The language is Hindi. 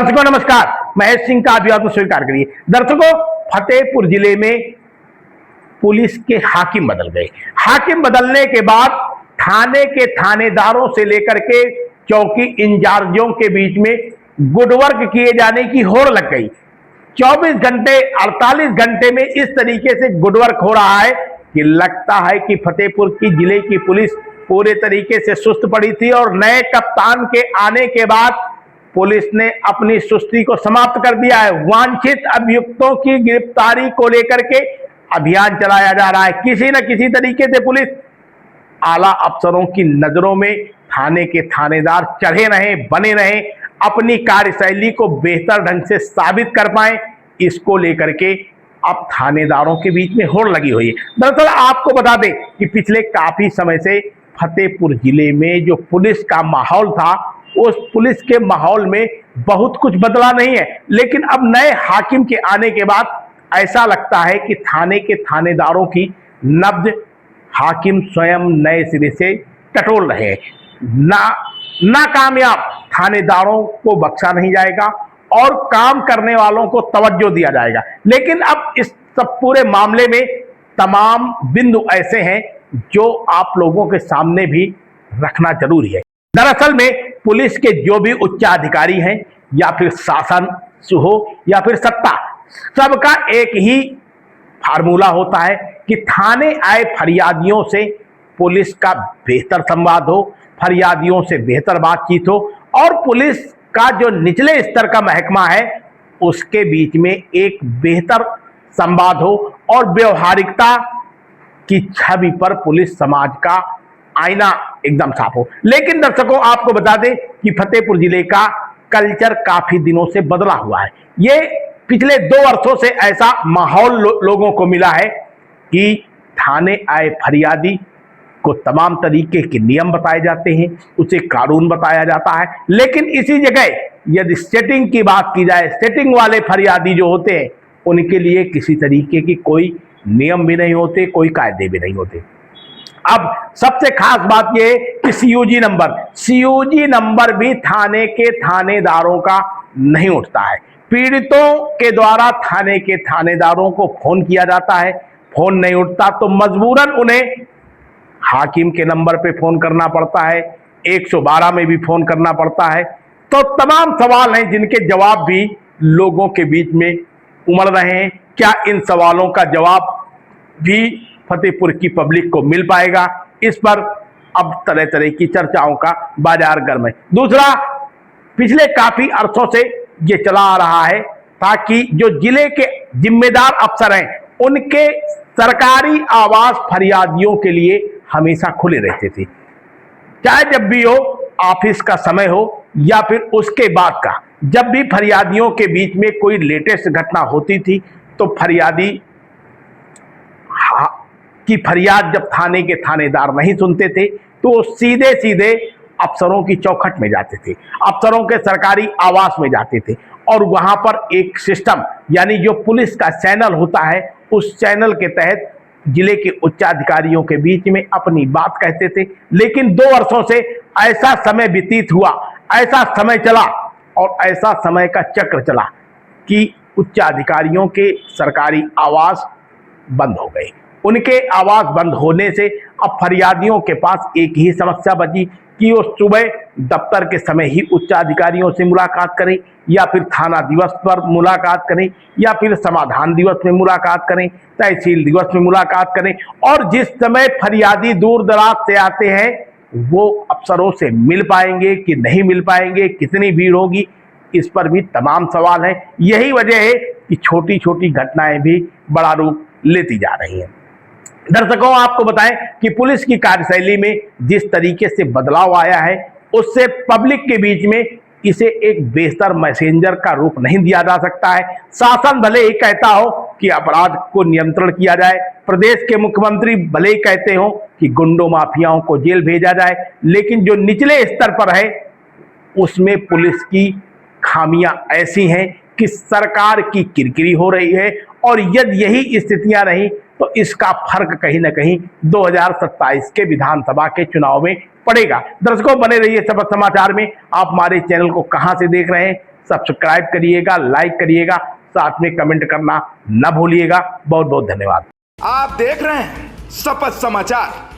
दर्शकों नमस्कार, महेश सिंह का अभिवादन स्वीकार करिए। दर्शकों, फतेहपुर जिले में पुलिस के हाकिम बदल गए। हाकिम बदलने के बाद थाने के थानेदारों से लेकर के चौकी इंचार्जों के बीच में गुडवर्क किए जाने की होड़ लग गई। 24 घंटे 48 घंटे में इस तरीके से गुडवर्क हो रहा है कि लगता है कि फतेहपुर की जिले की पुलिस पूरे तरीके से सुस्त पड़ी थी और नए कप्तान के आने के बाद पुलिस ने अपनी सुस्ती को समाप्त कर दिया है। वांछित अभियुक्तों की गिरफ्तारी को लेकर के अभियान चलाया जा रहा है। किसी न किसी तरीके से पुलिस आला अफसरों की नजरों में थाने के थानेदार चढ़े रहें, बने रहें, अपनी कार्यशैली को बेहतर ढंग से साबित कर पाए, इसको लेकर के अब थानेदारों के बीच में होड़ लगी हुई है। दरअसल आपको बता दें कि पिछले काफी समय से फतेहपुर जिले में जो पुलिस का माहौल था, उस पुलिस के माहौल में बहुत कुछ बदला नहीं है, लेकिन अब नए हाकिम के आने के बाद ऐसा लगता है कि थाने के थानेदारों की नब्ज हाकिम स्वयं नए सिरे से टटोल रहे हैं। नाकामयाब थानेदारों को बख्शा नहीं जाएगा और काम करने वालों को तवज्जो दिया जाएगा। लेकिन अब इस सब पूरे मामले में तमाम बिंदु ऐसे हैं जो आप लोगों के सामने भी रखना जरूरी है। दरअसल में पुलिस के जो भी उच्चाधिकारी हैं या फिर शासन हो या फिर सत्ता, सबका एक ही फार्मूला होता है कि थाने आए फरियादियों से पुलिस का बेहतर संवाद हो, फरियादियों से बेहतर बातचीत हो और पुलिस का जो निचले स्तर का महकमा है उसके बीच में एक बेहतर संवाद हो और व्यवहारिकता की छवि पर पुलिस समाज का आईना एकदम साफ हो। लेकिन दर्शकों, आपको बता दें कि फतेहपुर जिले का कल्चर काफी दिनों से बदला हुआ है। ये पिछले 2 वर्षों से ऐसा माहौल लोगों को मिला है कि थाने आए फरियादी को तमाम तरीके के नियम बताए जाते हैं, उसे कानून बताया जाता है, लेकिन इसी जगह यदि सेटिंग की बात की जाए, सेटिंग वाले फरियादी जो होते हैं उनके लिए किसी तरीके की कोई नियम भी नहीं होते, कोई कायदे भी नहीं होते। अब सबसे खास बात यह है कि सीयूजी नंबर भी थाने के थानेदारों का नहीं उठता है। पीड़ितों के द्वारा थाने के थानेदारों को फोन किया जाता है, फोन नहीं उठता तो मजबूरन उन्हें हाकिम के नंबर पे फोन करना पड़ता है, 112 में भी फोन करना पड़ता है। तो तमाम सवाल हैं जिनके जवाब भी लोगों के बीच में उमड़ रहे हैं। क्या इन सवालों का जवाब भी फतेहपुर की पब्लिक को मिल पाएगा? इस पर अब तरह तरह की चर्चाओं का बाजार गर्म है। दूसरा, पिछले काफी अरसों से ये चला आ रहा है ताकि जो जिले के जिम्मेदार अफसर हैं उनके सरकारी आवास फरियादियों के लिए हमेशा खुले रहते थे, चाहे जब भी हो, ऑफिस का समय हो या फिर उसके बाद का। जब भी फरियादियों के बीच में कोई लेटेस्ट घटना होती थी तो फरियादी की फरियाद जब थाने के थानेदार नहीं सुनते थे तो सीधे सीधे अफसरों की चौखट में जाते थे, अफसरों के सरकारी आवास में जाते थे और वहां पर एक सिस्टम यानी जो पुलिस का चैनल होता है उस चैनल के तहत जिले के उच्चाधिकारियों के बीच में अपनी बात कहते थे। लेकिन 2 वर्षों से ऐसा समय व्यतीत हुआ, ऐसा समय चला और ऐसा समय का चक्र चला कि उच्चाधिकारियों के सरकारी आवास बंद हो गए। उनके आवास बंद होने से अब फरियादियों के पास एक ही समस्या बची कि वो सुबह दफ्तर के समय ही उच्चाधिकारियों से मुलाकात करें या फिर थाना दिवस पर मुलाकात करें या फिर समाधान दिवस में मुलाकात करें, तहसील दिवस में मुलाकात करें। और जिस समय फरियादी दूर दराज से आते हैं वो अफसरों से मिल पाएंगे कि नहीं मिल पाएंगे, कितनी भीड़ होगी, इस पर भी तमाम सवाल हैं। यही वजह है कि छोटी छोटी घटनाएं भी बड़ा रूप लेती जा रही हैं। दर्शकों, आपको बताएं कि पुलिस की कार्यशैली में जिस तरीके से बदलाव आया है उससे पब्लिक के बीच में इसे एक बेहतर मैसेंजर का रूप नहीं दिया जा सकता है। शासन भले ही कहता हो कि अपराध को नियंत्रण किया जाए, प्रदेश के मुख्यमंत्री भले ही कहते हो कि गुंडों माफियाओं को जेल भेजा जाए, लेकिन जो निचले स्तर पर है उसमें पुलिस की खामियां ऐसी हैं कि सरकार की किरकिरी हो रही है और यदि यही स्थितियां रही तो इसका फर्क कहीं ना कहीं 2027 के विधानसभा के चुनाव में पड़ेगा। दर्शकों, बने रहिए सबक समाचार में। आप हमारे चैनल को कहां से देख रहे हैं सब्सक्राइब करिएगा, लाइक करिएगा, साथ में कमेंट करना न भूलिएगा। बहुत बहुत धन्यवाद। आप देख रहे हैं शपथ समाचार।